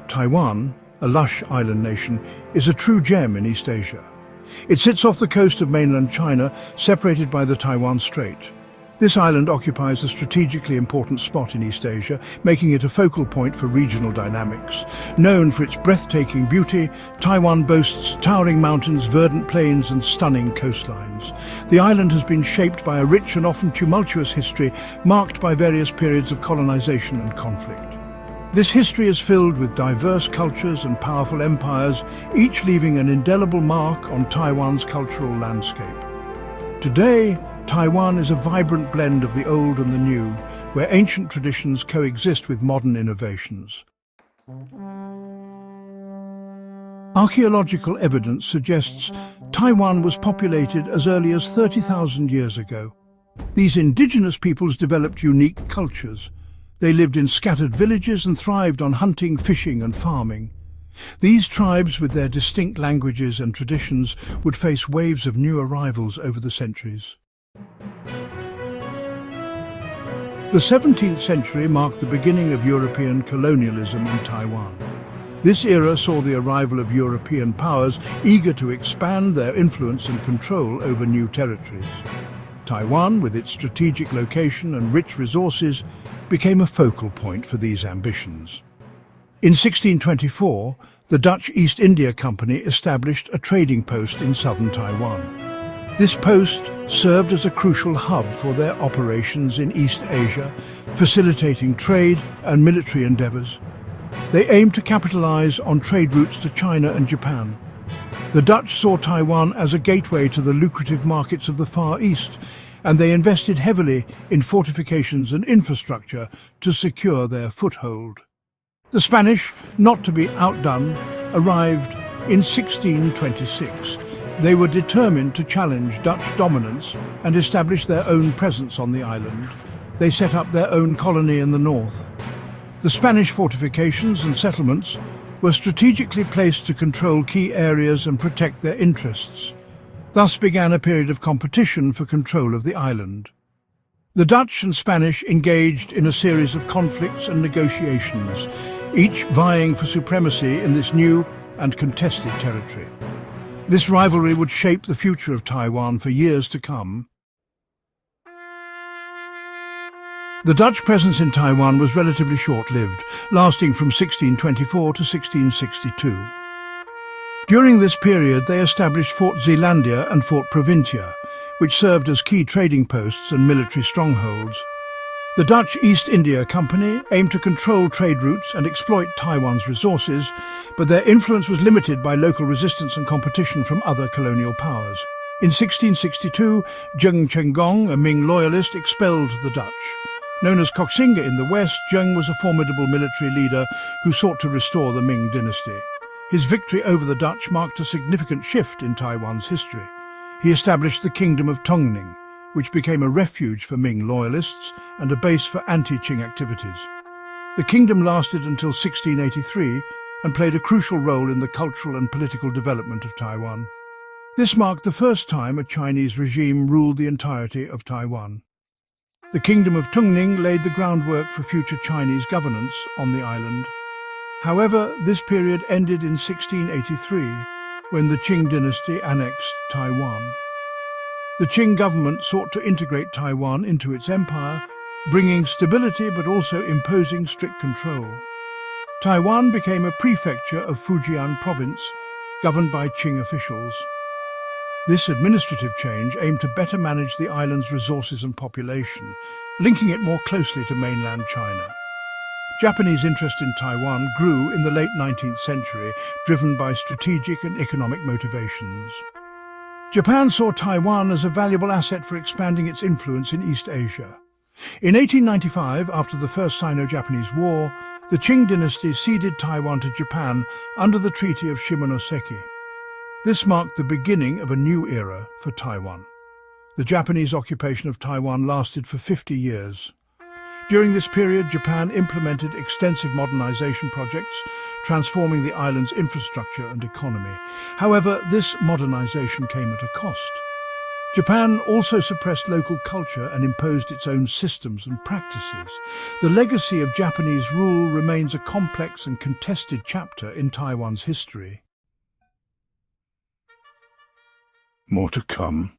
Taiwan, a lush island nation, is a true gem in East Asia. It sits off the coast of mainland China, separated by the Taiwan Strait. This island occupies a strategically important spot in East Asia, making it a focal point for regional dynamics. Known for its breathtaking beauty, Taiwan boasts towering mountains, verdant plains and stunning coastlines. The island has been shaped by a rich and often tumultuous history, marked by various periods of colonization and conflict. This history is filled with diverse cultures and powerful empires, each leaving an indelible mark on Taiwan's cultural landscape. Today, Taiwan is a vibrant blend of the old and the new, where ancient traditions coexist with modern innovations. Archaeological evidence suggests Taiwan was populated as early as 30,000 years ago. These indigenous peoples developed unique cultures. They lived in scattered villages and thrived on hunting, fishing and farming. These tribes, with their distinct languages and traditions, would face waves of new arrivals over the centuries. The 17th century marked the beginning of European colonialism in Taiwan. This era saw the arrival of European powers eager to expand their influence and control over new territories. Taiwan, with its strategic location and rich resources, became a focal point for these ambitions. In 1624, the Dutch East India Company established a trading post in southern Taiwan. This post served as a crucial hub for their operations in East Asia, facilitating trade and military endeavors. They aimed to capitalize on trade routes to China and Japan. The Dutch saw Taiwan as a gateway to the lucrative markets of the Far East, and they invested heavily in fortifications and infrastructure to secure their foothold. The Spanish, not to be outdone, arrived in 1626. They were determined to challenge Dutch dominance and establish their own presence on the island. They set up their own colony in the north. The Spanish fortifications and settlements were strategically placed to control key areas and protect their interests. Thus began a period of competition for control of the island. The Dutch and Spanish engaged in a series of conflicts and negotiations, each vying for supremacy in this new and contested territory. This rivalry would shape the future of Taiwan for years to come. The Dutch presence in Taiwan was relatively short-lived, lasting from 1624 to 1662. During this period, they established Fort Zeelandia and Fort Provincia, which served as key trading posts and military strongholds. The Dutch East India Company aimed to control trade routes and exploit Taiwan's resources, but their influence was limited by local resistance and competition from other colonial powers. In 1662, Zheng Chenggong, a Ming loyalist, expelled the Dutch. Known as Koxinga in the west, Zheng was a formidable military leader who sought to restore the Ming dynasty. His victory over the Dutch marked a significant shift in Taiwan's history. He established the Kingdom of Tongning, which became a refuge for Ming loyalists and a base for anti-Qing activities. The kingdom lasted until 1683 and played a crucial role in the cultural and political development of Taiwan. This marked the first time a Chinese regime ruled the entirety of Taiwan. The Kingdom of Tongning laid the groundwork for future Chinese governance on the island. However, this period ended in 1683, when the Qing dynasty annexed Taiwan. The Qing government sought to integrate Taiwan into its empire, bringing stability but also imposing strict control. Taiwan became a prefecture of Fujian province, governed by Qing officials. This administrative change aimed to better manage the island's resources and population, linking it more closely to mainland China. Japanese interest in Taiwan grew in the late 19th century, driven by strategic and economic motivations. Japan saw Taiwan as a valuable asset for expanding its influence in East Asia. In 1895, after the First Sino-Japanese War, the Qing dynasty ceded Taiwan to Japan under the Treaty of Shimonoseki. This marked the beginning of a new era for Taiwan. The Japanese occupation of Taiwan lasted for 50 years. During this period, Japan implemented extensive modernization projects, transforming the island's infrastructure and economy. However, this modernization came at a cost. Japan also suppressed local culture and imposed its own systems and practices. The legacy of Japanese rule remains a complex and contested chapter in Taiwan's history. More to come.